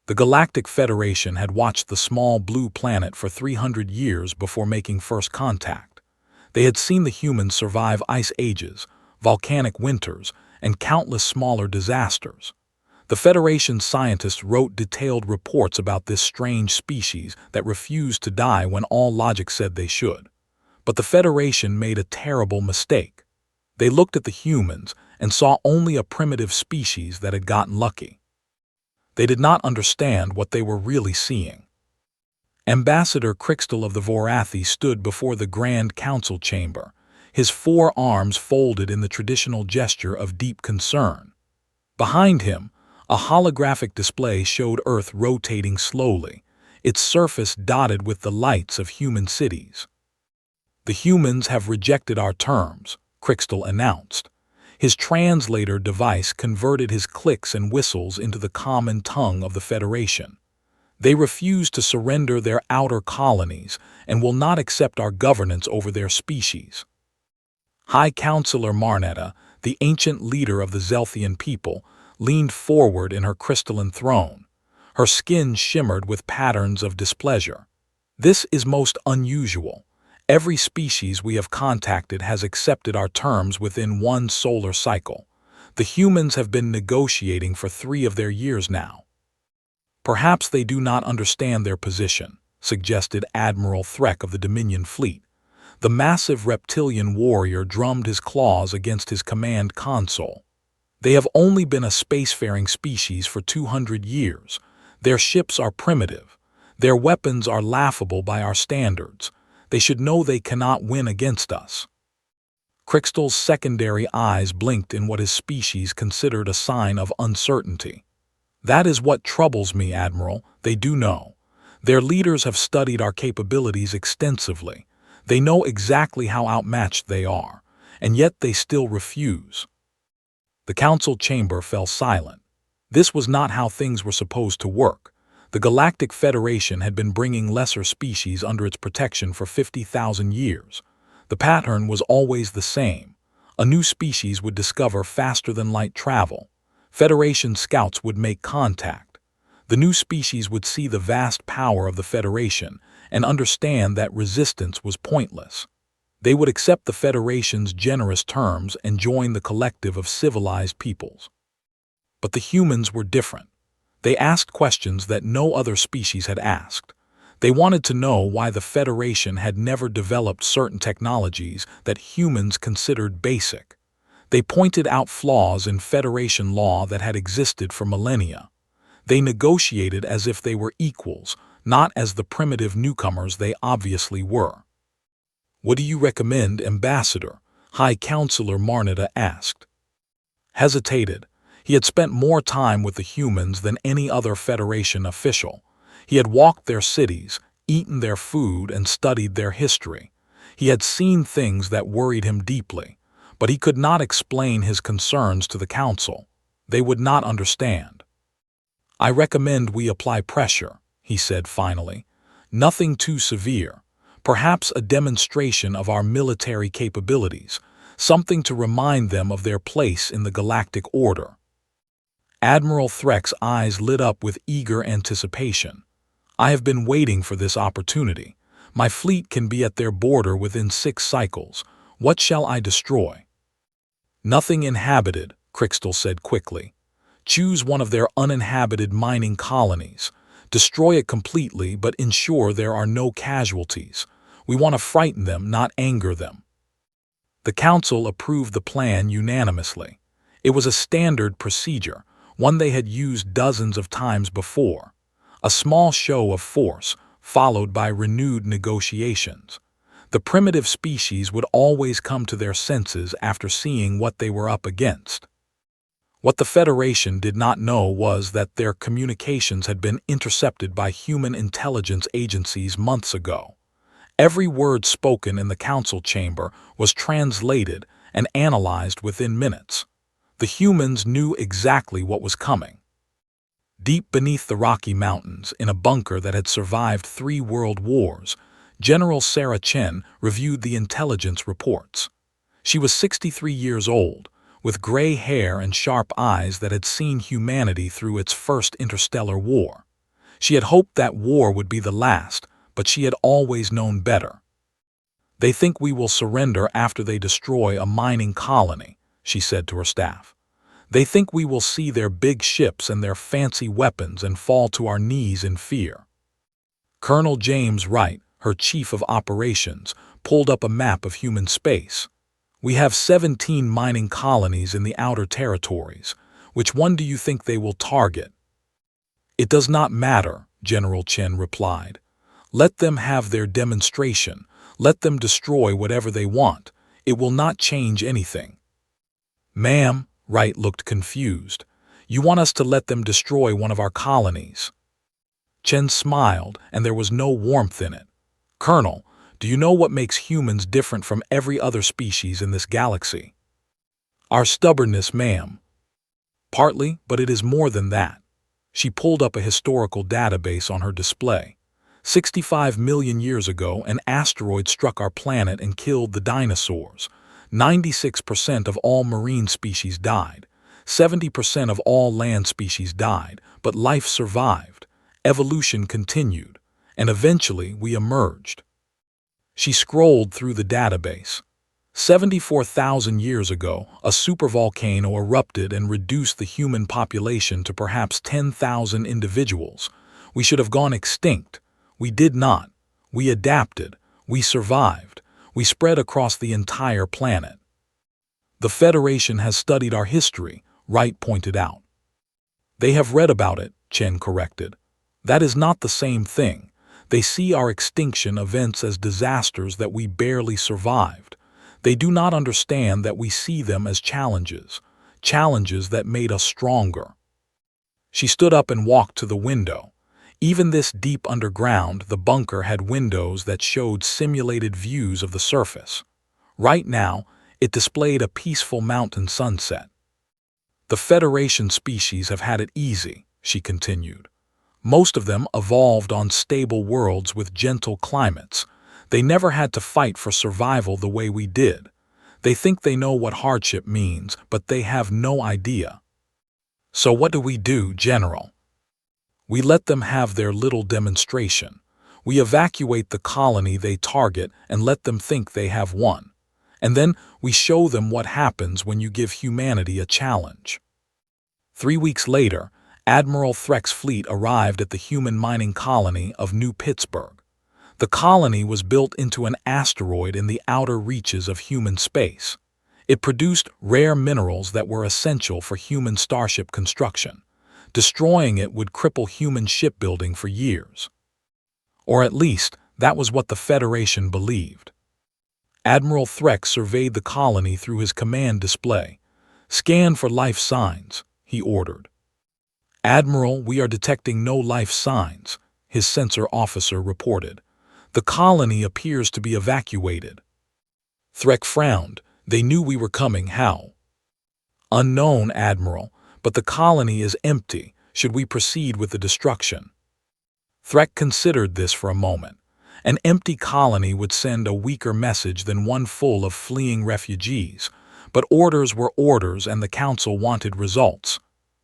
The Galactic Federation had watched the small blue planet for 300 years before making first contact. They had seen the humans survive ice ages, volcanic winters, and countless smaller disasters. The Federation's scientists wrote detailed reports about this strange species that refused to die when all logic said they should. But the Federation made a terrible mistake. They looked at the humans and saw only a primitive species that had gotten lucky. They did not understand what they were really seeing. Ambassador Crixtal of the Vorathi stood before the Grand Council chamber, his 4 arms folded in the traditional gesture of deep concern. Behind him, a holographic display showed Earth rotating slowly, its surface dotted with the lights of human cities. "The humans have rejected our terms," Crixtal announced. His translator device converted his clicks and whistles into the common tongue of the Federation. "They refuse to surrender their outer colonies and will not accept our governance over their species." High Counselor Marnetta, the ancient leader of the Zelthian people, leaned forward in her crystalline throne. Her skin shimmered with patterns of displeasure. "This is most unusual. Every species we have contacted has accepted our terms within 1 solar cycle. The humans have been negotiating for 3 of their years now." "Perhaps they do not understand their position," suggested Admiral Threk of the Dominion Fleet. The massive reptilian warrior drummed his claws against his command console. "They have only been a spacefaring species for 200 years. Their ships are primitive. Their weapons are laughable by our standards. They should know they cannot win against us." Crixtal's secondary eyes blinked in what his species considered a sign of uncertainty. "That is what troubles me, Admiral. They do know. Their leaders have studied our capabilities extensively. They know exactly how outmatched they are, and yet they still refuse." The council chamber fell silent. This was not how things were supposed to work. The Galactic Federation had been bringing lesser species under its protection for 50,000 years. The pattern was always the same. A new species would discover faster than light travel. Federation scouts would make contact. The new species would see the vast power of the Federation and understand that resistance was pointless. They would accept the Federation's generous terms and join the collective of civilized peoples. But the humans were different. They asked questions that no other species had asked. They wanted to know why the Federation had never developed certain technologies that humans considered basic. They pointed out flaws in Federation law that had existed for millennia. They negotiated as if they were equals, not as the primitive newcomers they obviously were. "What do you recommend, Ambassador?" High Counselor Marnetta asked. Hesitated. He had spent more time with the humans than any other Federation official. He had walked their cities, eaten their food, and studied their history. He had seen things that worried him deeply, but he could not explain his concerns to the council. They would not understand. "I recommend we apply pressure," he said finally. "Nothing too severe. Perhaps a demonstration of our military capabilities, something to remind them of their place in the galactic order." Admiral Threk's eyes lit up with eager anticipation. "I have been waiting for this opportunity. My fleet can be at their border within 6 cycles. What shall I destroy?" "Nothing inhabited," Crixtal said quickly. "Choose one of their uninhabited mining colonies. Destroy it completely, but ensure there are no casualties. We want to frighten them, not anger them." The council approved the plan unanimously. It was a standard procedure, one they had used dozens of times before. A small show of force, followed by renewed negotiations. The primitive species would always come to their senses after seeing what they were up against. What the Federation did not know was that their communications had been intercepted by human intelligence agencies months ago. Every word spoken in the council chamber was translated and analyzed within minutes. The humans knew exactly what was coming. Deep beneath the Rocky Mountains, in a bunker that had survived 3 world wars, General Sarah Chen reviewed the intelligence reports. She was 63 years old, with gray hair and sharp eyes that had seen humanity through its first interstellar war. She had hoped that war would be the last, but she had always known better. "They think we will surrender after they destroy a mining colony," she said to her staff. "They think we will see their big ships and their fancy weapons and fall to our knees in fear." Colonel James Wright, her chief of operations, pulled up a map of human space. "We have 17 mining colonies in the outer territories. Which one do you think they will target?" "It does not matter," General Chen replied. "Let them have their demonstration. Let them destroy whatever they want. It will not change anything." "Ma'am," Wright looked confused. "You want us to let them destroy one of our colonies?" Chen smiled, and there was no warmth in it. "Colonel, do you know what makes humans different from every other species in this galaxy?" "Our stubbornness, ma'am." "Partly, but it is more than that." She pulled up a historical database on her display. 65 million years ago, an asteroid struck our planet and killed the dinosaurs. 96% of all marine species died. 70% of all land species died, but life survived. Evolution continued, and eventually we emerged. She scrolled through the database. 74,000 years ago, a supervolcano erupted and reduced the human population to perhaps 10,000 individuals. We should have gone extinct. We did not. We adapted. We survived. We spread across the entire planet. "The Federation has studied our history," Wright pointed out. "They have read about it," Chen corrected. "That is not the same thing. They see our extinction events as disasters that we barely survived. They do not understand that we see them as challenges, challenges that made us stronger." She stood up and walked to the window. Even this deep underground, the bunker had windows that showed simulated views of the surface. Right now, it displayed a peaceful mountain sunset. "The Federation species have had it easy," she continued. "Most of them evolved on stable worlds with gentle climates. They never had to fight for survival the way we did. They think they know what hardship means, but they have no idea." "So what do we do, General?" "We let them have their little demonstration. We evacuate the colony they target and let them think they have won. And then we show them what happens when you give humanity a challenge." 3 weeks later, Admiral Threck's fleet arrived at the human mining colony of New Pittsburgh. The colony was built into an asteroid in the outer reaches of human space. It produced rare minerals that were essential for human starship construction. Destroying it would cripple human shipbuilding for years. Or at least, that was what the Federation believed. Admiral Threck surveyed the colony through his command display. "Scan for life signs," he ordered. "Admiral, we are detecting no life signs," his sensor officer reported. "The colony appears to be evacuated." Threck frowned. "They knew we were coming. How?" "Unknown, Admiral, but the colony is empty. Should we proceed with the destruction?" Threck considered this for a moment. An empty colony would send a weaker message than one full of fleeing refugees. But orders were orders, and the Council wanted results.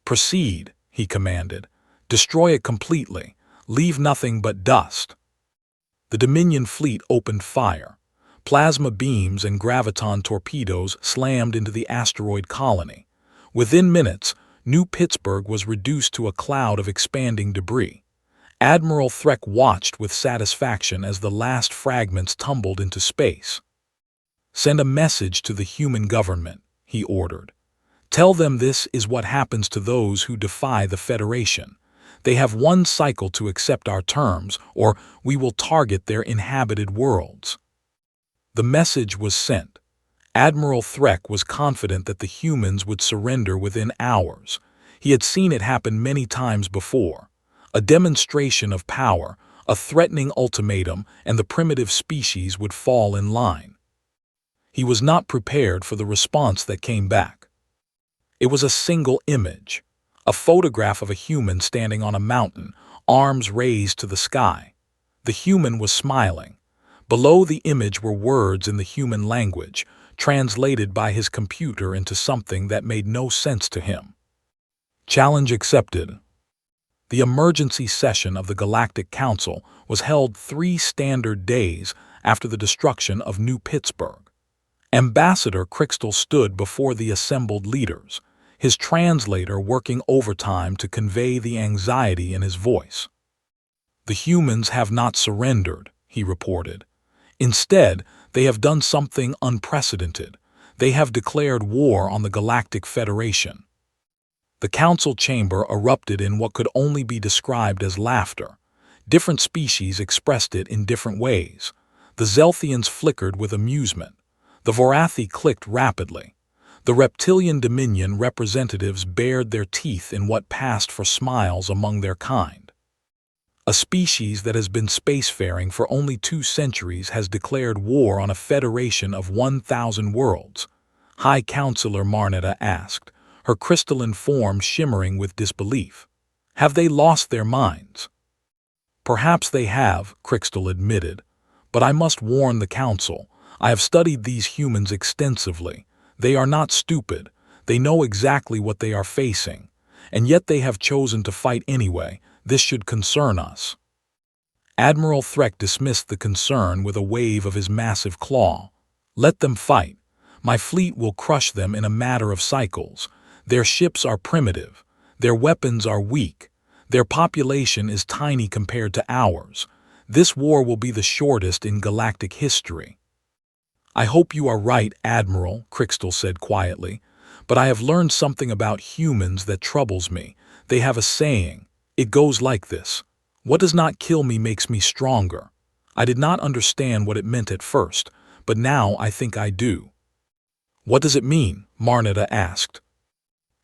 "Proceed," he commanded. "Destroy it completely. Leave nothing but dust." The Dominion fleet opened fire. Plasma beams and graviton torpedoes slammed into the asteroid colony. Within minutes, New Pittsburgh was reduced to a cloud of expanding debris. Admiral Threck watched with satisfaction as the last fragments tumbled into space. "Send a message to the human government," he ordered. "Tell them this is what happens to those who defy the Federation. They have one cycle to accept our terms, or we will target their inhabited worlds." The message was sent. Admiral Threck was confident that the humans would surrender within hours. He had seen it happen many times before. A demonstration of power, a threatening ultimatum, and the primitive species would fall in line. He was not prepared for the response that came back. It was a single image, a photograph of a human standing on a mountain, arms raised to the sky. The human was smiling. Below the image were words in the human language, translated by his computer into something that made no sense to him. "Challenge accepted." The emergency session of the Galactic Council was held 3 standard days after the destruction of New Pittsburgh. Ambassador Crystal stood before the assembled leaders, his translator working overtime to convey the anxiety in his voice. "The humans have not surrendered," he reported. "Instead, they have done something unprecedented. They have declared war on the Galactic Federation." The council chamber erupted in what could only be described as laughter. Different species expressed it in different ways. The Zelthians flickered with amusement. The Vorathi clicked rapidly. The reptilian Dominion representatives bared their teeth in what passed for smiles among their kind. A species that has been spacefaring for only 2 centuries has declared war on a federation of 1,000 worlds, High Counselor Marnetta asked, her crystalline form shimmering with disbelief. "Have they lost their minds?" "Perhaps they have," Crystal admitted, "but I must warn the Council. I have studied these humans extensively. They are not stupid. They know exactly what they are facing. And yet they have chosen to fight anyway. This should concern us." Admiral Threk dismissed the concern with a wave of his massive claw. "Let them fight. My fleet will crush them in a matter of cycles. Their ships are primitive. Their weapons are weak. Their population is tiny compared to ours. This war will be the shortest in galactic history." "I hope you are right, Admiral," Crystal said quietly, "but I have learned something about humans that troubles me. They have a saying. It goes like this: what does not kill me makes me stronger. I did not understand what it meant at first, but now I think I do." "What does it mean?" Marnetta asked.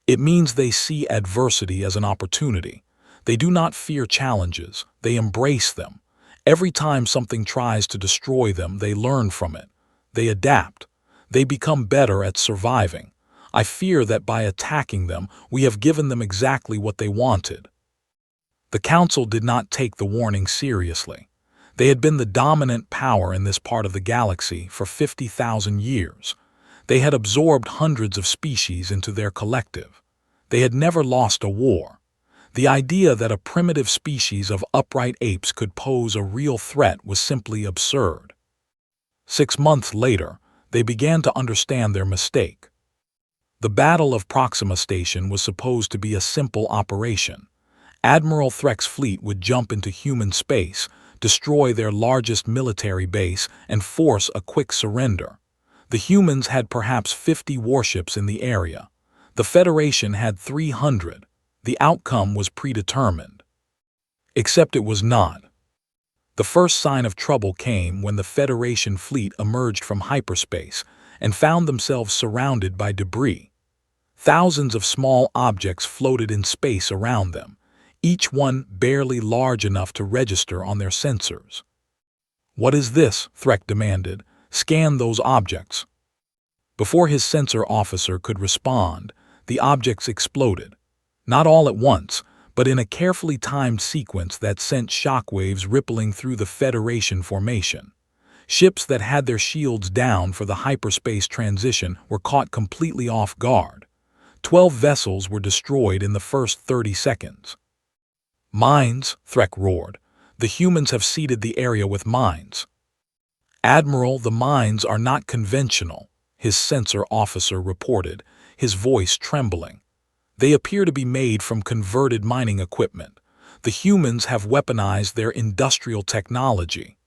"It means they see adversity as an opportunity. They do not fear challenges, they embrace them. Every time something tries to destroy them, they learn from it. They adapt. They become better at surviving. I fear that by attacking them, we have given them exactly what they wanted." The Council did not take the warning seriously. They had been the dominant power in this part of the galaxy for 50,000 years. They had absorbed hundreds of species into their collective. They had never lost a war. The idea that a primitive species of upright apes could pose a real threat was simply absurd. 6 months later, they began to understand their mistake. The Battle of Proxima Station was supposed to be a simple operation. Admiral Threk's fleet would jump into human space, destroy their largest military base, and force a quick surrender. The humans had perhaps 50 warships in the area. The Federation had 300. The outcome was predetermined. Except it was not. The first sign of trouble came when the Federation fleet emerged from hyperspace and found themselves surrounded by debris. Thousands of small objects floated in space around them, each one barely large enough to register on their sensors. "What is this?" Threk demanded. "Scan those objects." Before his sensor officer could respond, the objects exploded. Not all at once, but in a carefully timed sequence that sent shockwaves rippling through the Federation formation. Ships that had their shields down for the hyperspace transition were caught completely off guard. 12 vessels were destroyed in the first 30 seconds. "Mines," Threk roared. "The humans have seeded the area with mines." "Admiral, the mines are not conventional," his sensor officer reported, his voice trembling. "They appear to be made from converted mining equipment. The humans have weaponized their industrial technology."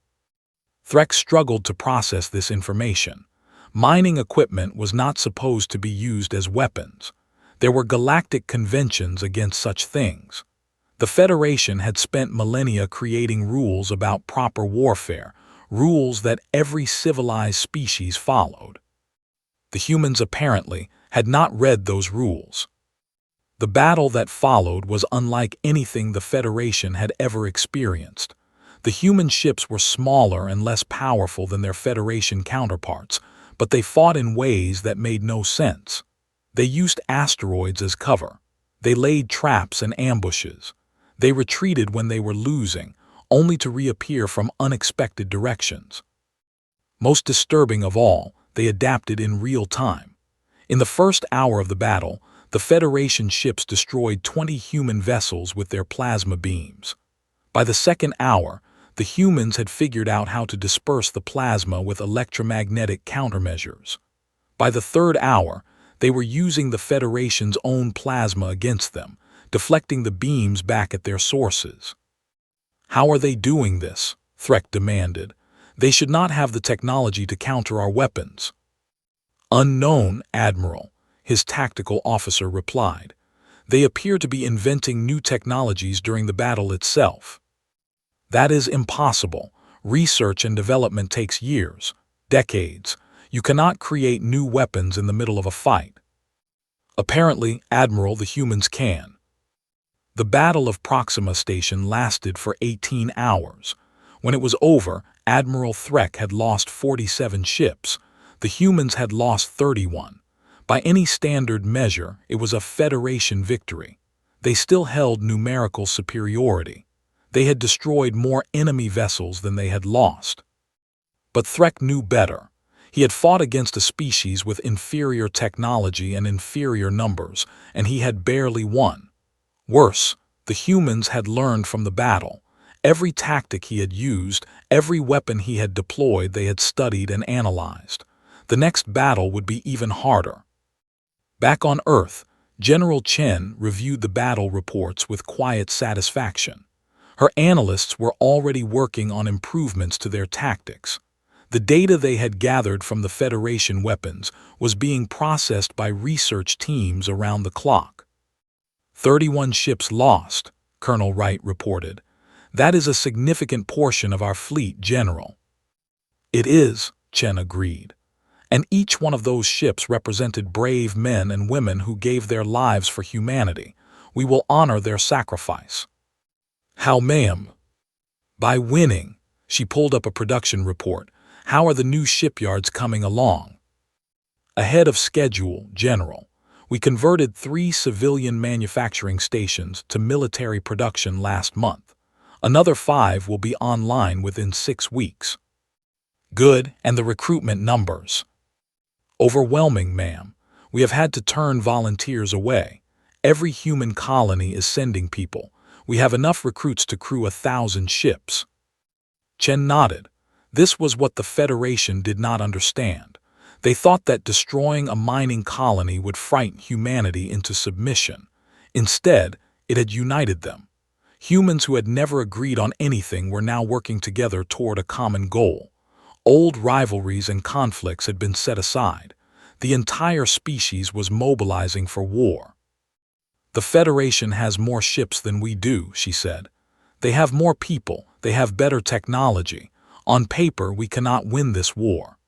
Threk struggled to process this information. Mining equipment was not supposed to be used as weapons. There were galactic conventions against such things. The Federation had spent millennia creating rules about proper warfare, rules that every civilized species followed. The humans apparently had not read those rules. The battle that followed was unlike anything the Federation had ever experienced. The human ships were smaller and less powerful than their Federation counterparts, but they fought in ways that made no sense. They used asteroids as cover. They laid traps and ambushes. They retreated when they were losing, only to reappear from unexpected directions. Most disturbing of all, they adapted in real time. In the first hour of the battle, The Federation ships destroyed 20 human vessels with their plasma beams. By the second hour, the humans had figured out how to disperse the plasma with electromagnetic countermeasures. By the third hour, they were using the Federation's own plasma against them, deflecting the beams back at their sources. "How are they doing this?" Threk demanded. "They should not have the technology to counter our weapons." "Unknown, Admiral," his tactical officer replied. "They appear to be inventing new technologies during the battle itself." "That is impossible. Research and development takes years, decades. You cannot create new weapons in the middle of a fight." "Apparently, Admiral, the humans can." The Battle of Proxima Station lasted for 18 hours. When it was over, Admiral Threk had lost 47 ships. The humans had lost 31. By any standard measure, it was a Federation victory. They still held numerical superiority. They had destroyed more enemy vessels than they had lost. But Threk knew better. He had fought against a species with inferior technology and inferior numbers, and he had barely won. Worse, the humans had learned from the battle. Every tactic he had used, every weapon he had deployed, they had studied and analyzed. The next battle would be even harder. Back on Earth, General Chen reviewed the battle reports with quiet satisfaction. Her analysts were already working on improvements to their tactics. The data they had gathered from the Federation weapons was being processed by research teams around the clock. 31 ships lost, Colonel Wright reported. "That is a significant portion of our fleet, General." "It is," Chen agreed. "And each one of those ships represented brave men and women who gave their lives for humanity. We will honor their sacrifice." "How, ma'am?" "By winning." She pulled up a production report. "How are the new shipyards coming along?" "Ahead of schedule, General. We converted 3 civilian manufacturing stations to military production last month. Another 5 will be online within 6 weeks. "Good, and the recruitment numbers?" "Overwhelming, ma'am. We have had to turn volunteers away. Every human colony is sending people. We have enough recruits to crew 1,000 ships." Chen nodded. This was what the Federation did not understand. They thought that destroying a mining colony would frighten humanity into submission. Instead, it had united them. Humans who had never agreed on anything were now working together toward a common goal. Old rivalries and conflicts had been set aside. The entire species was mobilizing for war. "The Federation has more ships than we do," she said. "They have more people, they have better technology. On paper, we cannot win this war."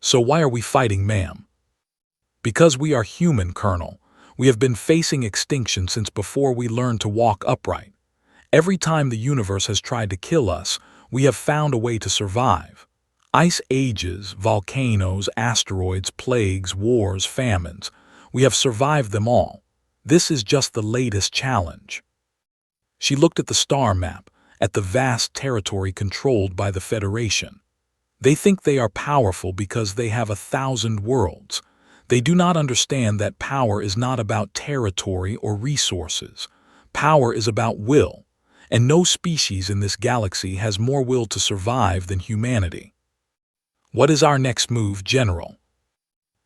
"So why are we fighting, ma'am?" "Because we are human, Colonel. We have been facing extinction since before we learned to walk upright. Every time the universe has tried to kill us, we have found a way to survive. Ice ages, volcanoes, asteroids, plagues, wars, famines. We have survived them all. This is just the latest challenge." She looked at the star map, at the vast territory controlled by the Federation. They think they are powerful because they have 1,000 worlds. They do not understand that power is not about territory or resources. Power is about will, and no species in this galaxy has more will to survive than humanity. "What is our next move, General?"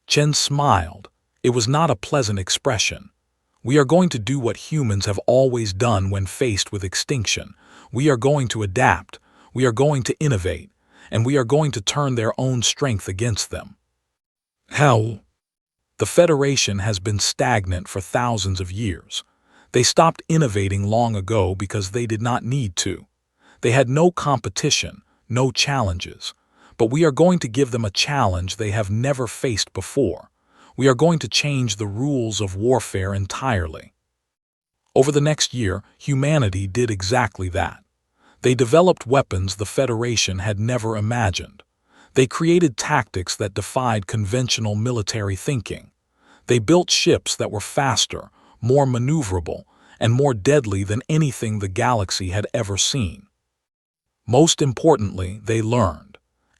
Chen smiled. It was not a pleasant expression. "We are going to do what humans have always done when faced with extinction. We are going to adapt, we are going to innovate, and we are going to turn their own strength against them." "How?" "The Federation has been stagnant for thousands of years. They stopped innovating long ago because they did not need to. They had no competition, no challenges. But we are going to give them a challenge they have never faced before. We are going to change the rules of warfare entirely." Over the next year, humanity did exactly that. They developed weapons the Federation had never imagined. They created tactics that defied conventional military thinking. They built ships that were faster, more maneuverable, and more deadly than anything the galaxy had ever seen. Most importantly, they learned.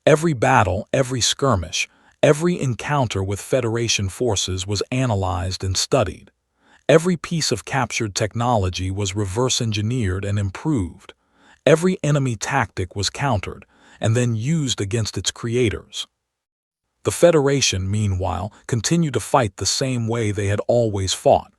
Every battle, every skirmish, Every encounter with Federation forces was analyzed and studied. Every piece of captured technology was reverse-engineered and improved. Every enemy tactic was countered and then used against its creators. The Federation, meanwhile, continued to fight the same way they had always fought.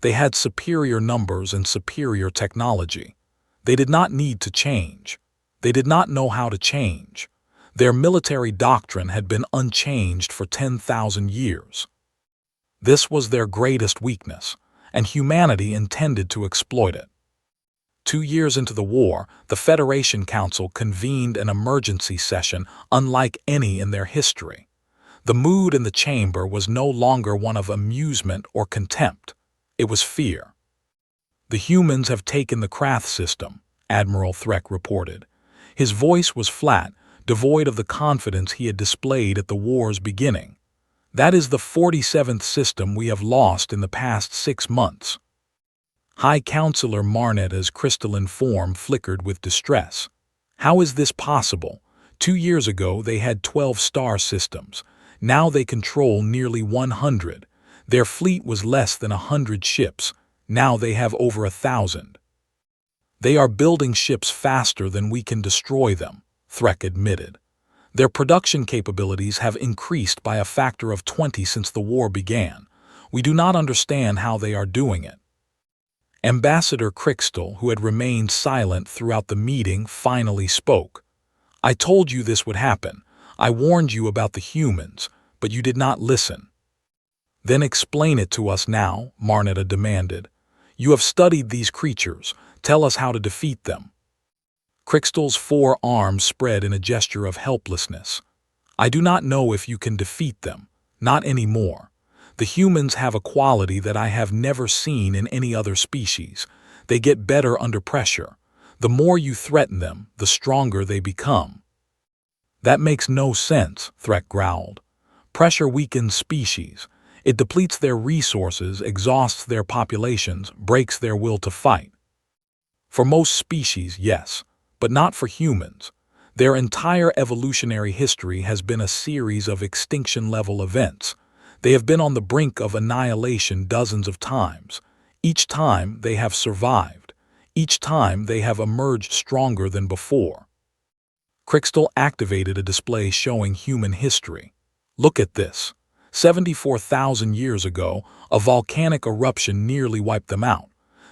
They had superior numbers and superior technology. They did not need to change. They did not know how to change. Their military doctrine had been unchanged for 10,000 years. This was their greatest weakness, and humanity intended to exploit it. 2 years into the war, the Federation Council convened an emergency session unlike any in their history. The mood in the chamber was no longer one of amusement or contempt. It was fear. "The humans have taken the Krath system," Admiral Threk reported. His voice was flat, devoid of the confidence he had displayed at the war's beginning. "That is the 47th system we have lost in the past 6 months. High Counselor Marnetta's crystalline form flickered with distress. "How is this possible? 2 years ago they had 12 star systems. Now they control nearly 100. Their fleet was less than 100 ships. Now they have over 1,000. They are building ships faster than we can destroy them," Threk admitted. "Their production capabilities have increased by a factor of 20 since the war began. We do not understand how they are doing it." Ambassador Crystal, who had remained silent throughout the meeting, finally spoke. "I told you this would happen. I warned you about the humans, but you did not listen." "Then explain it to us now," Marnetta demanded. "You have studied these creatures. Tell us how to defeat them." Crystal's 4 arms spread in a gesture of helplessness. "I do not know if you can defeat them. Not anymore. The humans have a quality that I have never seen in any other species. They get better under pressure. The more you threaten them, the stronger they become." "That makes no sense," Threk growled. "Pressure weakens species. It depletes their resources, exhausts their populations, breaks their will to fight." "For most species, yes, but not for humans. Their entire evolutionary history has been a series of extinction-level events. They have been on the brink of annihilation dozens of times. Each time they have survived. Each time they have emerged stronger than before." Crystal activated a display showing human history. "Look at this. 74,000 years ago, a volcanic eruption nearly wiped them out.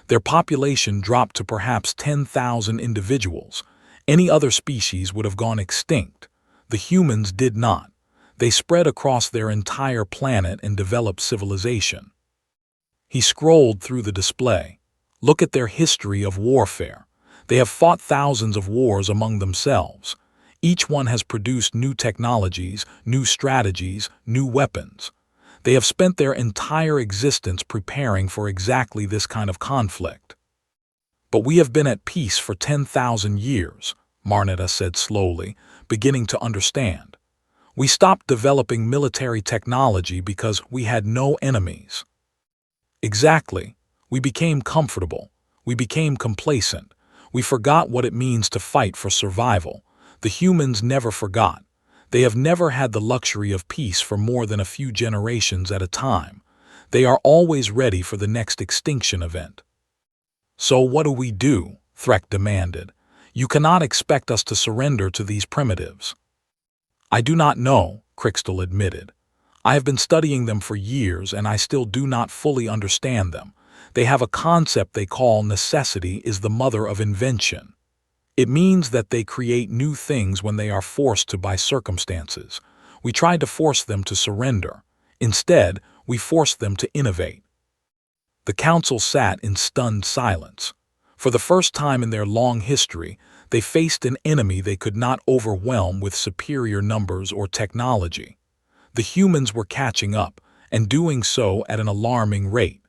Their population dropped to perhaps 10,000 individuals. Any other species would have gone extinct. The humans did not. They spread across their entire planet and developed civilization." He scrolled through the display. "Look at their history of warfare. They have fought thousands of wars among themselves. Each one has produced new technologies, new strategies, new weapons. They have spent their entire existence preparing for exactly this kind of conflict." "But we have been at peace for 10,000 years, Marnetta said slowly, beginning to understand. "We stopped developing military technology because we had no enemies." "Exactly. We became comfortable. We became complacent. We forgot what it means to fight for survival. The humans never forgot. They have never had the luxury of peace for more than a few generations at a time. They are always ready for the next extinction event." "So what do we do?" Threk demanded. "You cannot expect us to surrender to these primitives." "I do not know," Crystal admitted. "I have been studying them for years and I still do not fully understand them. They have a concept they call necessity is the mother of invention. It means that they create new things when they are forced to by circumstances. We tried to force them to surrender. Instead, we forced them to innovate." The council sat in stunned silence. For the first time in their long history, they faced an enemy they could not overwhelm with superior numbers or technology. The humans were catching up, and doing so at an alarming rate.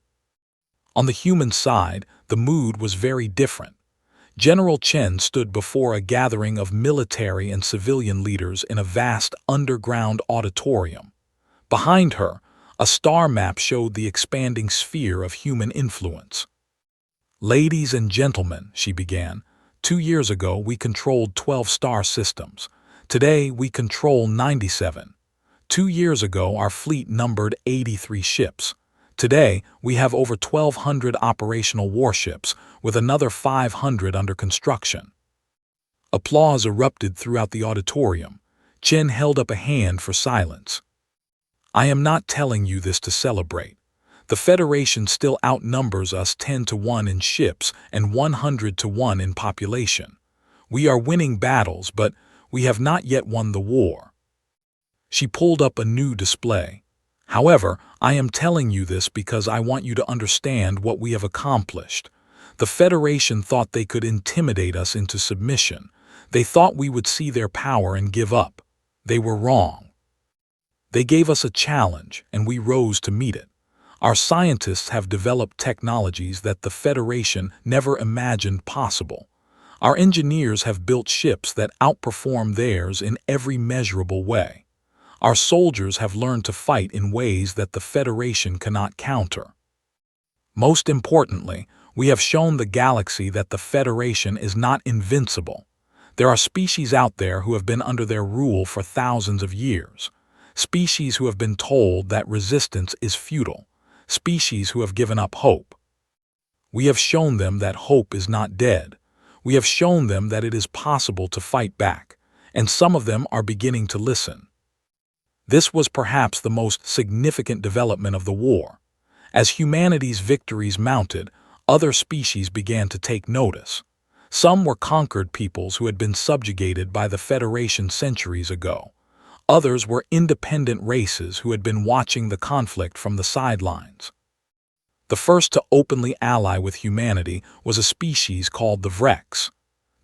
On the human side, the mood was very different. General Chen stood before a gathering of military and civilian leaders in a vast underground auditorium. Behind her, a star map showed the expanding sphere of human influence. "Ladies and gentlemen," she began, 2 years ago we controlled 12 star systems. Today we control 97. 2 years ago, our fleet numbered 83 ships. Today, we have over 1,200 operational warships, with another 500 under construction. Applause erupted throughout the auditorium. Chen held up a hand for silence. I am not telling you this to celebrate. The Federation still outnumbers us 10 to 1 in ships and 100 to 1 in population. We are winning battles, but we have not yet won the war. She pulled up a new display. However, I am telling you this because I want you to understand what we have accomplished. The Federation thought they could intimidate us into submission. They thought we would see their power and give up. They were wrong. They gave us a challenge, and we rose to meet it. Our scientists have developed technologies that the Federation never imagined possible. Our engineers have built ships that outperform theirs in every measurable way. Our soldiers have learned to fight in ways that the Federation cannot counter. Most importantly, we have shown the galaxy that the Federation is not invincible. There are species out there who have been under their rule for thousands of years. Species who have been told that resistance is futile. Species who have given up hope. We have shown them that hope is not dead. We have shown them that it is possible to fight back, and some of them are beginning to listen. This was perhaps the most significant development of the war. As humanity's victories mounted, other species began to take notice. Some were conquered peoples who had been subjugated by the Federation centuries ago. Others were independent races who had been watching the conflict from the sidelines. The first to openly ally with humanity was a species called the Vrex.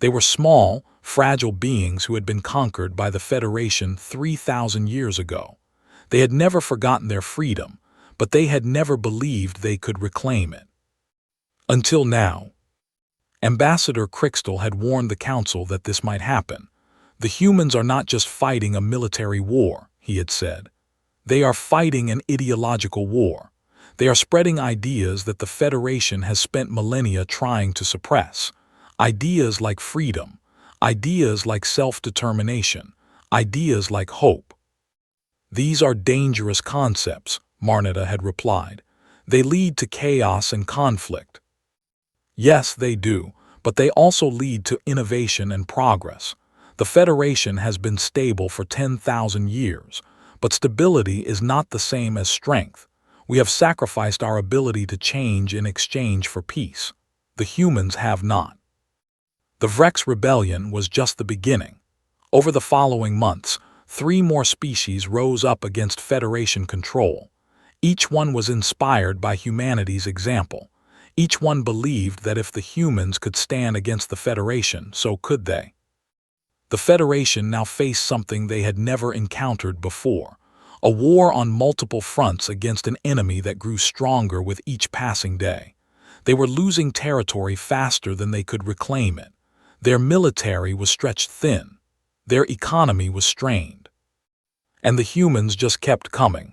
They were small, fragile beings who had been conquered by the Federation 3,000 years ago. They had never forgotten their freedom, but they had never believed they could reclaim it. Until now. Ambassador Crixtal had warned the Council that this might happen. The humans are not just fighting a military war, he had said. They are fighting an ideological war. They are spreading ideas that the Federation has spent millennia trying to suppress. Ideas like freedom, ideas like self-determination, ideas like hope. These are dangerous concepts, Marnita had replied. They lead to chaos and conflict. Yes, they do, but they also lead to innovation and progress. The Federation has been stable for 10,000 years, but stability is not the same as strength. We have sacrificed our ability to change in exchange for peace. The humans have not. The Vrex Rebellion was just the beginning. Over the following months, 3 more species rose up against Federation control. Each one was inspired by humanity's example. Each one believed that if the humans could stand against the Federation, so could they. The Federation now faced something they had never encountered before, a war on multiple fronts against an enemy that grew stronger with each passing day. They were losing territory faster than they could reclaim it. Their military was stretched thin. Their economy was strained. And the humans just kept coming.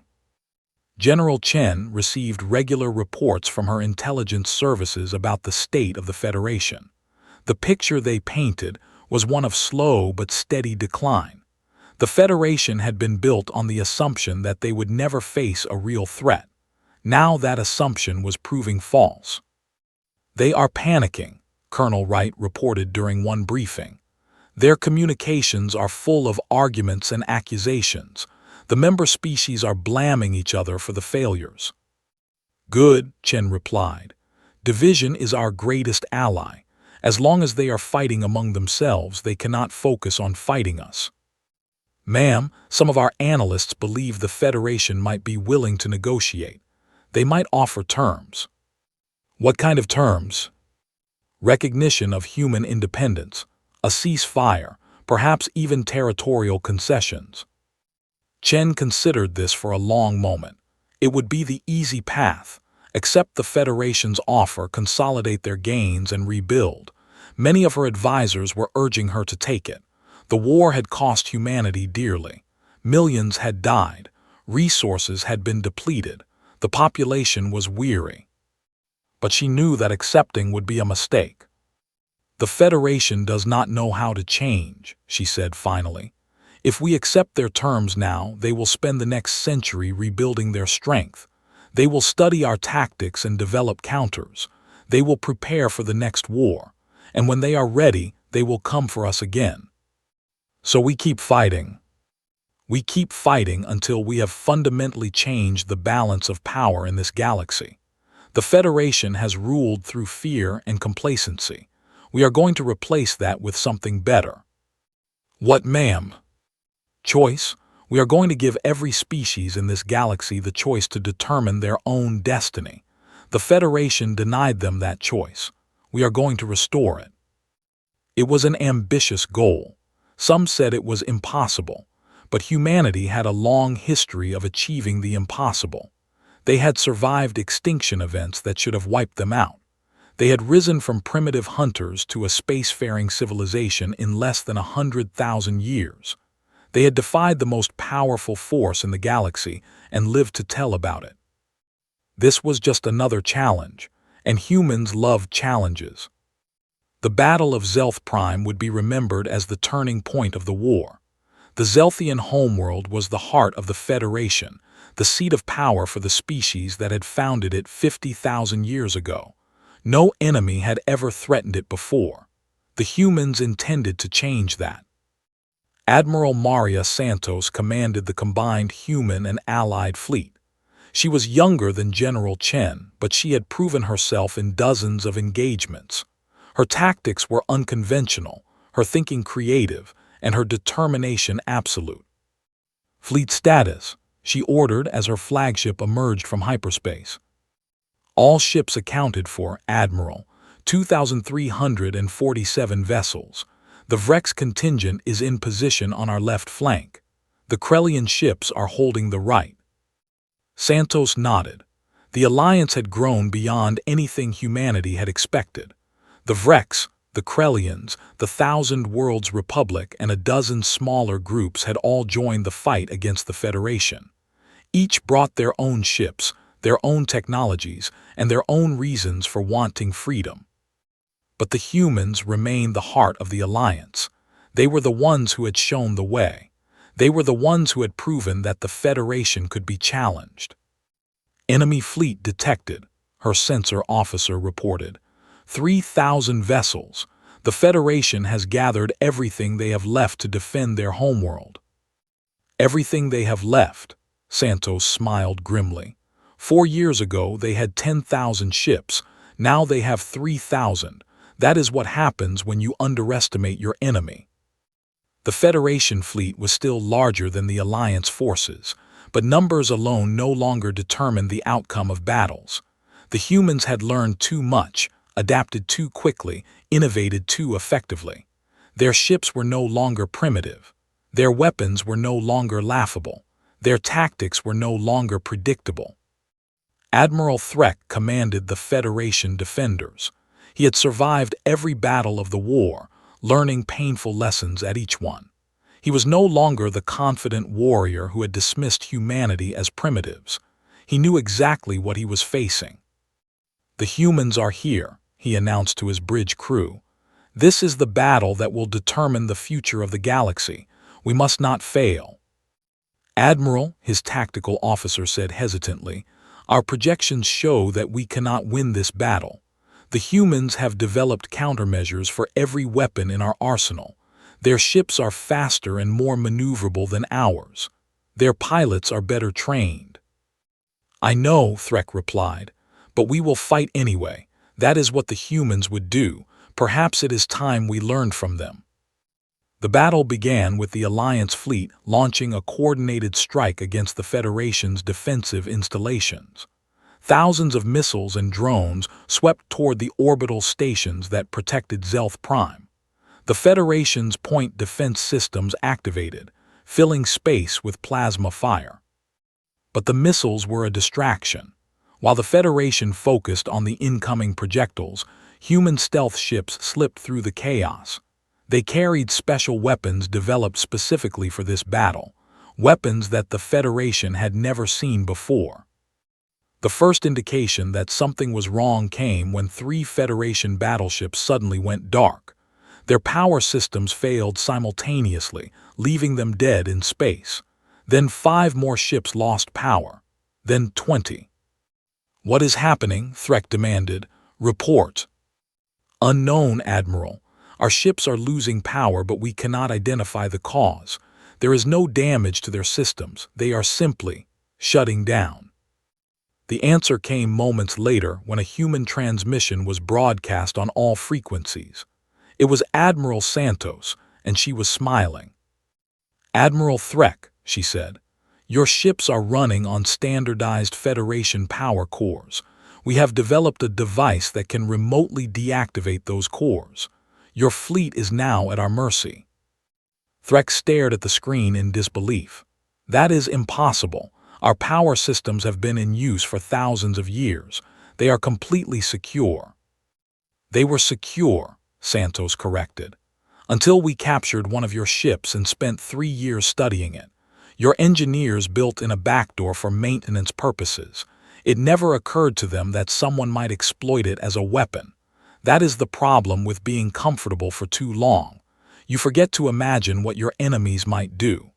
General Chen received regular reports from her intelligence services about the state of the Federation. The picture they painted was one of slow but steady decline. The Federation had been built on the assumption that they would never face a real threat. Now that assumption was proving false. They are panicking, Colonel Wright reported during one briefing. Their communications are full of arguments and accusations. The member species are blaming each other for the failures. Good, Chen replied. Division is our greatest ally. As long as they are fighting among themselves, they cannot focus on fighting us. Ma'am, some of our analysts believe the Federation might be willing to negotiate. They might offer terms. What kind of terms? Recognition of human independence, a ceasefire, perhaps even territorial concessions. Chen considered this for a long moment. It would be the easy path. Accept the Federation's offer, consolidate their gains, and rebuild. Many of her advisors were urging her to take it. The war had cost humanity dearly. Millions had died. Resources had been depleted. The population was weary. But she knew that accepting would be a mistake. The Federation does not know how to change, she said finally. If we accept their terms now, they will spend the next century rebuilding their strength. They will study our tactics and develop counters. They will prepare for the next war. And when they are ready, they will come for us again. So we keep fighting. We keep fighting until we have fundamentally changed the balance of power in this galaxy. The Federation has ruled through fear and complacency. We are going to replace that with something better. What, ma'am? Choice? We are going to give every species in this galaxy the choice to determine their own destiny. The Federation denied them that choice. We are going to restore it. It was an ambitious goal. Some said it was impossible. But humanity had a long history of achieving the impossible. They had survived extinction events that should have wiped them out. They had risen from primitive hunters to a spacefaring civilization in less than 100,000 years. They had defied the most powerful force in the galaxy and lived to tell about it. This was just another challenge, and humans loved challenges. The Battle of Zelth Prime would be remembered as the turning point of the war. The Zelthian homeworld was the heart of the Federation, the seat of power for the species that had founded it 50,000 years ago. No enemy had ever threatened it before. The humans intended to change that. Admiral Maria Santos commanded the combined human and allied fleet. She was younger than General Chen, but she had proven herself in dozens of engagements. Her tactics were unconventional, her thinking creative, and her determination absolute. Fleet status, she ordered as her flagship emerged from hyperspace. All ships accounted for, Admiral, 2,347 vessels. The Vrex contingent is in position on our left flank. The Krellian ships are holding the right. Santos nodded. The alliance had grown beyond anything humanity had expected. The Vrex, the Krellians, the Thousand Worlds Republic, and a dozen smaller groups had all joined the fight against the Federation. Each brought their own ships, their own technologies, and their own reasons for wanting freedom. But the humans remained the heart of the alliance. They were the ones who had shown the way. They were the ones who had proven that the Federation could be challenged. Enemy fleet detected, her sensor officer reported. 3,000 vessels. The Federation has gathered everything they have left to defend their homeworld. Everything they have left, Santos smiled grimly. 4 years ago they had 10,000 ships, now they have 3,000. That is what happens when you underestimate your enemy. The Federation fleet was still larger than the Alliance forces, but numbers alone no longer determined the outcome of battles. The humans had learned too much, adapted too quickly, innovated too effectively. Their ships were no longer primitive. Their weapons were no longer laughable. Their tactics were no longer predictable. Admiral Threk commanded the Federation defenders. He had survived every battle of the war, learning painful lessons at each one. He was no longer the confident warrior who had dismissed humanity as primitives. He knew exactly what he was facing. "The humans are here," he announced to his bridge crew. "This is the battle that will determine the future of the galaxy. We must not fail." "Admiral," his tactical officer said hesitantly, "our projections show that we cannot win this battle. The humans have developed countermeasures for every weapon in our arsenal. Their ships are faster and more maneuverable than ours. Their pilots are better trained." "I know," Threk replied, "but we will fight anyway. That is what the humans would do. Perhaps it is time we learned from them." The battle began with the Alliance fleet launching a coordinated strike against the Federation's defensive installations. Thousands of missiles and drones swept toward the orbital stations that protected Zelth Prime. The Federation's point defense systems activated, filling space with plasma fire. But the missiles were a distraction. While the Federation focused on the incoming projectiles, human stealth ships slipped through the chaos. They carried special weapons developed specifically for this battle, weapons that the Federation had never seen before. The first indication that something was wrong came when 3 Federation battleships suddenly went dark. Their power systems failed simultaneously, leaving them dead in space. Then 5 more ships lost power. Then 20. "What is happening?" Threk demanded. "Report." "Unknown, Admiral. Our ships are losing power, but we cannot identify the cause. There is no damage to their systems. They are simply shutting down." The answer came moments later when a human transmission was broadcast on all frequencies. It was Admiral Santos, and she was smiling. "Admiral Threk," she said, "your ships are running on standardized Federation power cores. We have developed a device that can remotely deactivate those cores. Your fleet is now at our mercy." Threk stared at the screen in disbelief. "That is impossible. Our power systems have been in use for thousands of years. They are completely secure." "They were secure," Santos corrected, "until we captured one of your ships and spent 3 years studying it. Your engineers built in a backdoor for maintenance purposes. It never occurred to them that someone might exploit it as a weapon. That is the problem with being comfortable for too long. You forget to imagine what your enemies might do."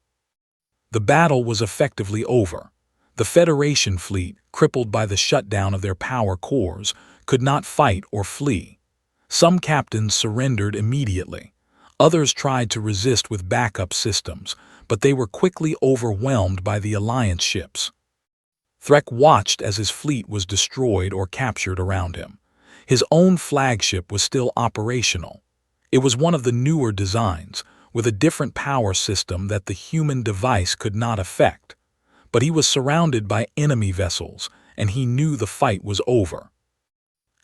The battle was effectively over. The Federation fleet, crippled by the shutdown of their power cores, could not fight or flee. Some captains surrendered immediately. Others tried to resist with backup systems, but they were quickly overwhelmed by the Alliance ships. Threk watched as his fleet was destroyed or captured around him. His own flagship was still operational. It was one of the newer designs, with a different power system that the human device could not affect. But he was surrounded by enemy vessels, and he knew the fight was over.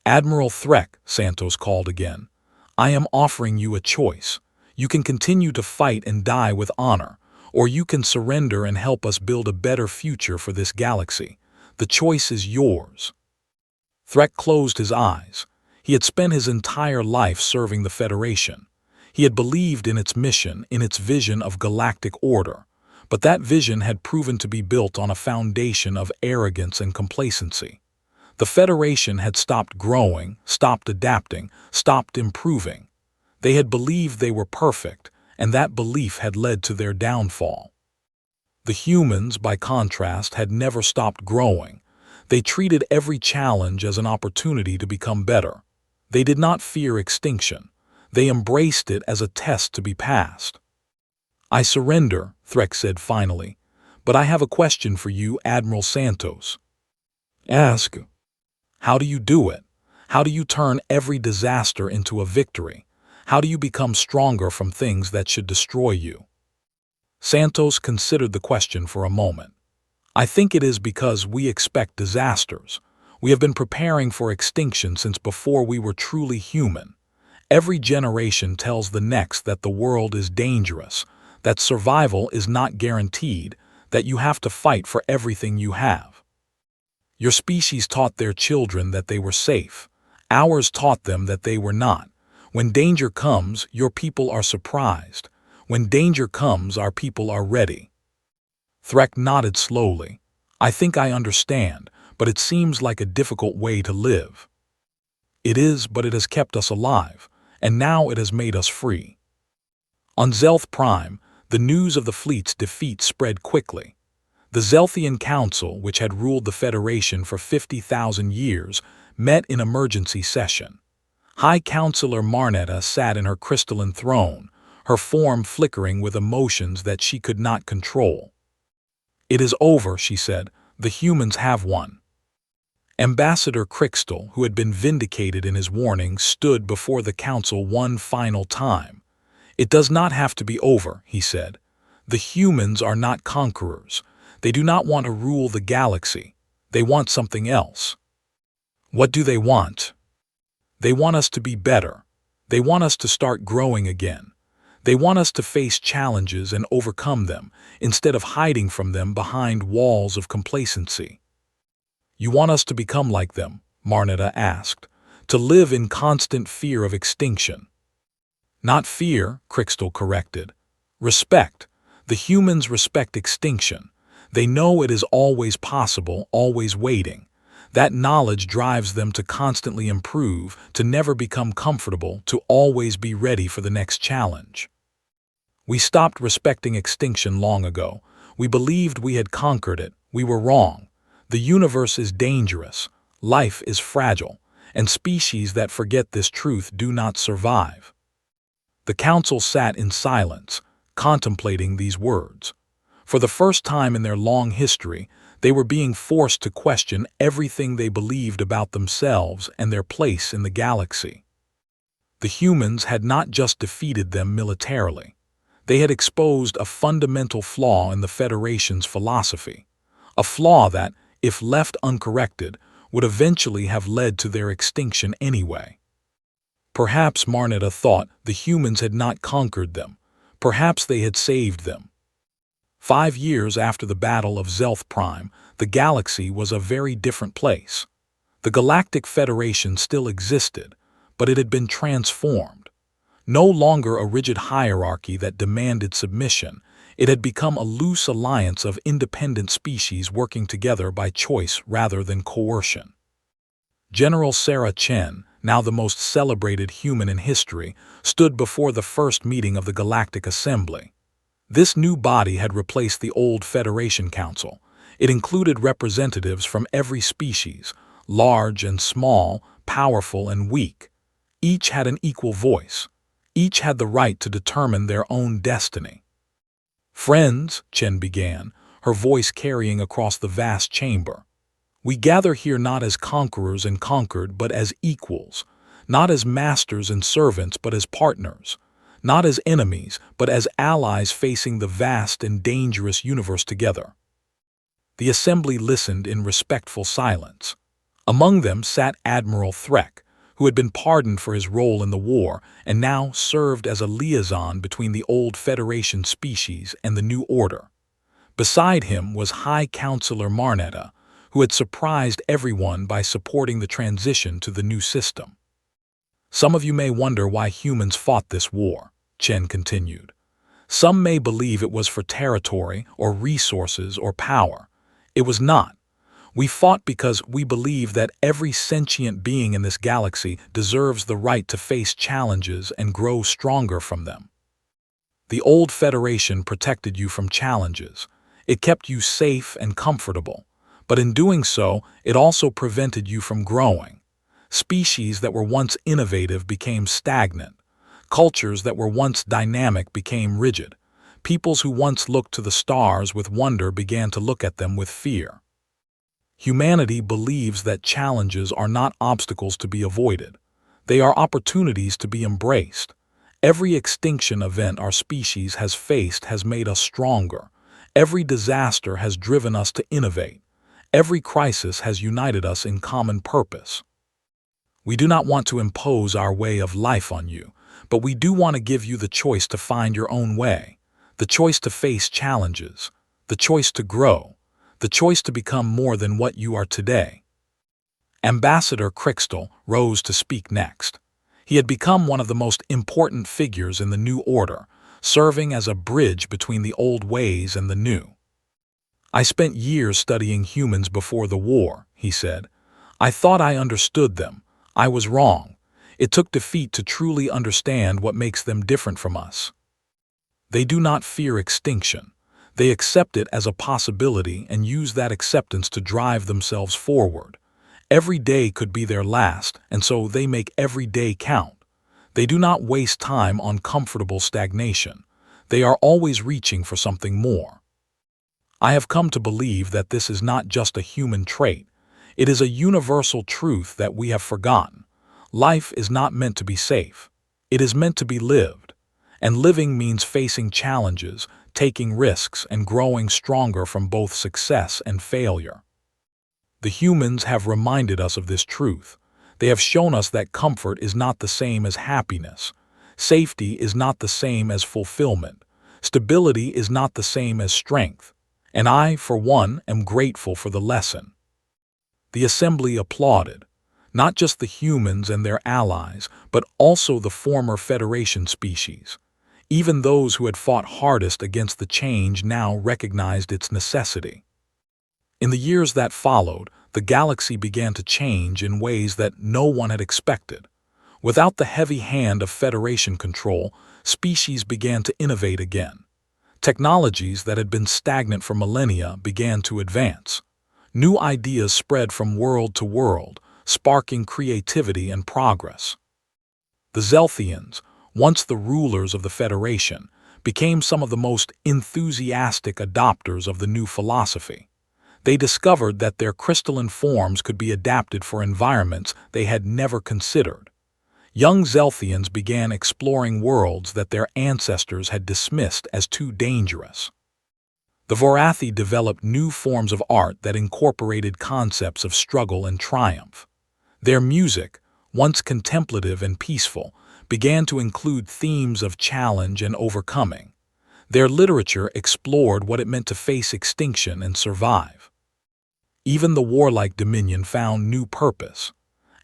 "Admiral Threk," Santos called again, "I am offering you a choice. You can continue to fight and die with honor, or you can surrender and help us build a better future for this galaxy. The choice is yours." Threk closed his eyes. He had spent his entire life serving the Federation. He had believed in its mission, in its vision of galactic order, but that vision had proven to be built on a foundation of arrogance and complacency. The Federation had stopped growing, stopped adapting, stopped improving. They had believed they were perfect, and that belief had led to their downfall. The humans, by contrast, had never stopped growing. They treated every challenge as an opportunity to become better. They did not fear extinction. They embraced it as a test to be passed. "I surrender," Threk said finally, "but I have a question for you, Admiral Santos." "Ask." "How do you do it? How do you turn every disaster into a victory? How do you become stronger from things that should destroy you?" Santos considered the question for a moment. "I think it is because we expect disasters. We have been preparing for extinction since before we were truly human. Every generation tells the next that the world is dangerous, that survival is not guaranteed, that you have to fight for everything you have. Your species taught their children that they were safe. Ours taught them that they were not. When danger comes, your people are surprised. When danger comes, our people are ready." Threk nodded slowly. "I think I understand, but it seems like a difficult way to live." "It is, but it has kept us alive, and now it has made us free." On Zelth Prime, the news of the fleet's defeat spread quickly. The Zelthian Council, which had ruled the Federation for 50,000 years, met in emergency session. High Counselor Marnetta sat in her crystalline throne, her form flickering with emotions that she could not control. "It is over," she said. "The humans have won." Ambassador Crystal, who had been vindicated in his warning, stood before the council one final time. "It does not have to be over," he said. "The humans are not conquerors. They do not want to rule the galaxy. They want something else." "What do they want?" "They want us to be better. They want us to start growing again. They want us to face challenges and overcome them, instead of hiding from them behind walls of complacency." "You want us to become like them?" Marnetta asked. "To live in constant fear of extinction?" "Not fear," Crystal corrected. "Respect. The humans respect extinction. They know it is always possible, always waiting. That knowledge drives them to constantly improve, to never become comfortable, to always be ready for the next challenge. We stopped respecting extinction long ago. We believed we had conquered it. We were wrong. The universe is dangerous. Life is fragile. And species that forget this truth do not survive. The council sat in silence, contemplating these words. For the first time in their long history, they were being forced to question everything they believed about themselves and their place in the galaxy. The humans had not just defeated them militarily. They had exposed a fundamental flaw in the Federation's philosophy, a flaw that, if left uncorrected, would eventually have led to their extinction anyway. Perhaps Marnetta thought the humans had not conquered them. Perhaps they had saved them. 5 years after the Battle of Zelth Prime, the galaxy was a very different place. The Galactic Federation still existed, but it had been transformed. No longer a rigid hierarchy that demanded submission, it had become a loose alliance of independent species working together by choice rather than coercion. General Sarah Chen, now the most celebrated human in history, stood before the first meeting of the Galactic Assembly. This new body had replaced the old Federation Council. It included representatives from every species, large and small, powerful and weak. Each had an equal voice. Each had the right to determine their own destiny. "Friends," Chen began, her voice carrying across the vast chamber, "we gather here not as conquerors and conquered, but as equals, not as masters and servants, but as partners, not as enemies, but as allies facing the vast and dangerous universe together." The assembly listened in respectful silence. Among them sat Admiral Threk, who had been pardoned for his role in the war and now served as a liaison between the old Federation species and the New Order. Beside him was High Counselor Marnetta, who had surprised everyone by supporting the transition to the new system. "Some of you may wonder why humans fought this war," Chen continued. "Some may believe it was for territory or resources or power. It was not. We fought because we believe that every sentient being in this galaxy deserves the right to face challenges and grow stronger from them. The old Federation protected you from challenges. It kept you safe and comfortable. But in doing so, it also prevented you from growing. Species that were once innovative became stagnant. Cultures that were once dynamic became rigid. Peoples who once looked to the stars with wonder began to look at them with fear. Humanity believes that challenges are not obstacles to be avoided. They are opportunities to be embraced. Every extinction event our species has faced has made us stronger. Every disaster has driven us to innovate. Every crisis has united us in common purpose. We do not want to impose our way of life on you, but we do want to give you the choice to find your own way, the choice to face challenges, the choice to grow, the choice to become more than what you are today." Ambassador Crixtal rose to speak next. He had become one of the most important figures in the new order, serving as a bridge between the old ways and the new. "I spent years studying humans before the war," he said. "I thought I understood them. I was wrong. It took defeat to truly understand what makes them different from us. They do not fear extinction. They accept it as a possibility and use that acceptance to drive themselves forward. Every day could be their last, and so they make every day count. They do not waste time on comfortable stagnation. They are always reaching for something more. I have come to believe that this is not just a human trait. It is a universal truth that we have forgotten. Life is not meant to be safe. It is meant to be lived. And living means facing challenges, taking risks, and growing stronger from both success and failure. The humans have reminded us of this truth. They have shown us that comfort is not the same as happiness. Safety is not the same as fulfillment. Stability is not the same as strength. And I, for one, am grateful for the lesson." The assembly applauded, not just the humans and their allies, but also the former Federation species. Even those who had fought hardest against the change now recognized its necessity. In the years that followed, the galaxy began to change in ways that no one had expected. Without the heavy hand of Federation control, species began to innovate again. Technologies that had been stagnant for millennia began to advance. New ideas spread from world to world, sparking creativity and progress. The Zelthians, once the rulers of the Federation, became some of the most enthusiastic adopters of the new philosophy. They discovered that their crystalline forms could be adapted for environments they had never considered. Young Zelthians began exploring worlds that their ancestors had dismissed as too dangerous. The Vorathi developed new forms of art that incorporated concepts of struggle and triumph. Their music, once contemplative and peaceful, began to include themes of challenge and overcoming. Their literature explored what it meant to face extinction and survive. Even the warlike Dominion found new purpose.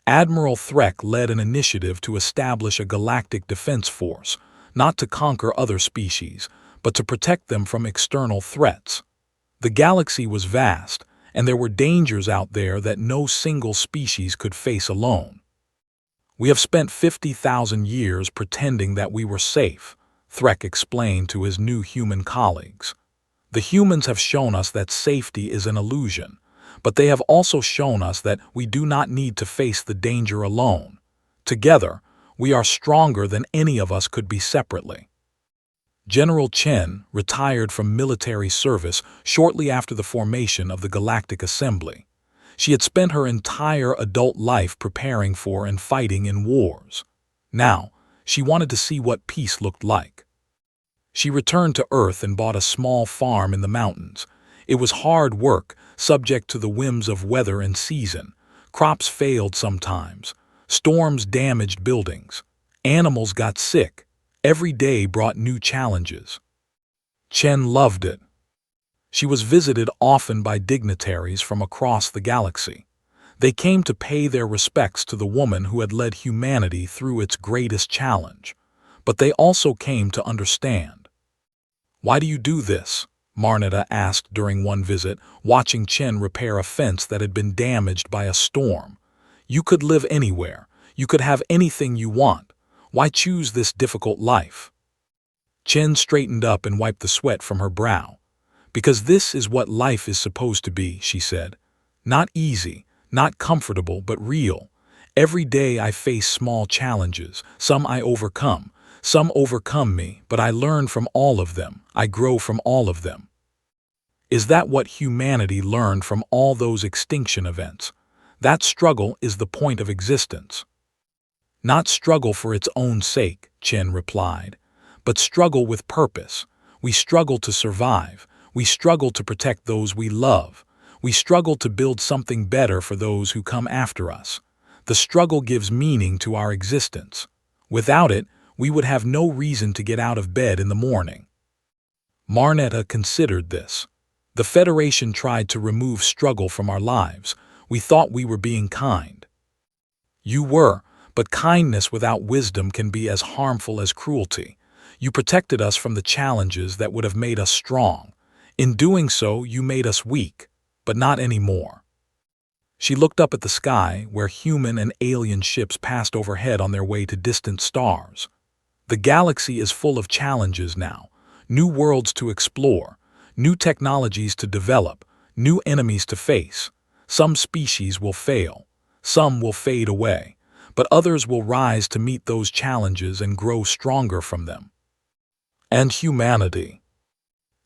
Admiral Threk led an initiative to establish a galactic defense force, not to conquer other species, but to protect them from external threats. The galaxy was vast, and there were dangers out there that no single species could face alone. "We have spent 50,000 years pretending that we were safe," Threk explained to his new human colleagues. "The humans have shown us that safety is an illusion, but they have also shown us that we do not need to face the danger alone. Together, we are stronger than any of us could be separately." General Chen retired from military service shortly after the formation of the Galactic Assembly. She had spent her entire adult life preparing for and fighting in wars. Now, she wanted to see what peace looked like. She returned to Earth and bought a small farm in the mountains. It was hard work, subject to the whims of weather and season. Crops failed sometimes. Storms damaged buildings. Animals got sick. Every day brought new challenges. Chen loved it. She was visited often by dignitaries from across the galaxy. They came to pay their respects to the woman who had led humanity through its greatest challenge. But they also came to understand. "Why do you do this?" Marnetta asked during one visit, watching Chen repair a fence that had been damaged by a storm. "You could live anywhere. You could have anything you want. Why choose this difficult life?" Chen straightened up and wiped the sweat from her brow. "Because this is what life is supposed to be," she said. "Not easy, not comfortable, but real. Every day I face small challenges. Some I overcome. Some overcome me, but I learn from all of them. I grow from all of them." Is that what humanity learned from all those extinction events? That struggle is the point of existence. "Not struggle for its own sake," Chen replied, "but struggle with purpose. We struggle to survive. We struggle to protect those we love. We struggle to build something better for those who come after us. The struggle gives meaning to our existence. Without it, we would have no reason to get out of bed in the morning." Marnetta considered this. "The Federation tried to remove struggle from our lives. We thought we were being kind." "You were. But kindness without wisdom can be as harmful as cruelty. You protected us from the challenges that would have made us strong. In doing so, you made us weak, but not anymore." She looked up at the sky, where human and alien ships passed overhead on their way to distant stars. "The galaxy is full of challenges now. New worlds to explore, new technologies to develop, new enemies to face. Some species will fail. Some will fade away. But others will rise to meet those challenges and grow stronger from them." "And humanity?"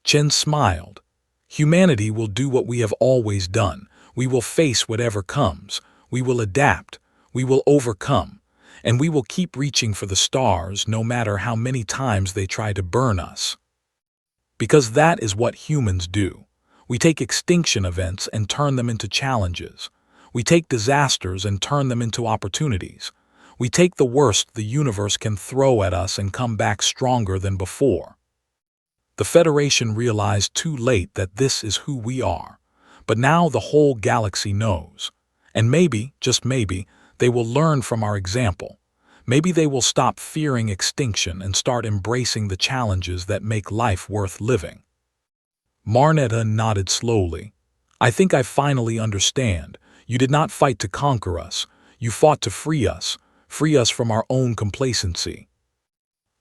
Chen smiled. "Humanity will do what we have always done. We will face whatever comes. We will adapt. We will overcome. And we will keep reaching for the stars no matter how many times they try to burn us. Because that is what humans do. We take extinction events and turn them into challenges. We take disasters and turn them into opportunities. We take the worst the universe can throw at us and come back stronger than before." The Federation realized too late that this is who we are. But now the whole galaxy knows. And maybe, just maybe, they will learn from our example. Maybe they will stop fearing extinction and start embracing the challenges that make life worth living. Marnetta nodded slowly. "I think I finally understand. You did not fight to conquer us. You fought to free us from our own complacency.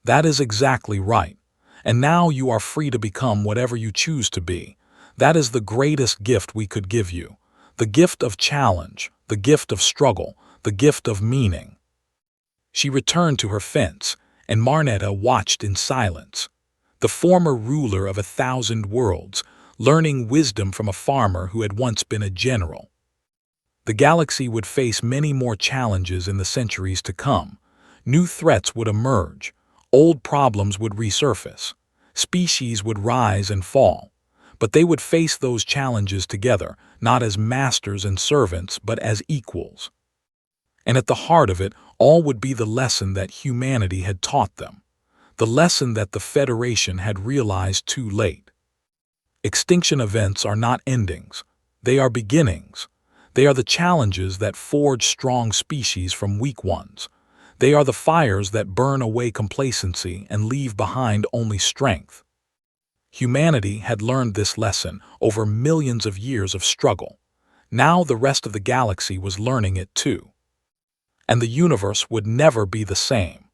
That is exactly right. And now you are free to become whatever you choose to be. That is the greatest gift we could give you. The gift of challenge, the gift of struggle, the gift of meaning. She returned to her fence, and Marnetta watched in silence. The former ruler of 1,000 worlds, learning wisdom from a farmer who had once been a general. The galaxy would face many more challenges in the centuries to come. New threats would emerge. Old problems would resurface. Species would rise and fall. But they would face those challenges together, not as masters and servants, but as equals. And at the heart of it all would be the lesson that humanity had taught them. The lesson that the Federation had realized too late. Extinction events are not endings. They are beginnings. They are the challenges that forge strong species from weak ones. They are the fires that burn away complacency and leave behind only strength. Humanity had learned this lesson over millions of years of struggle. Now the rest of the galaxy was learning it too. And the universe would never be the same.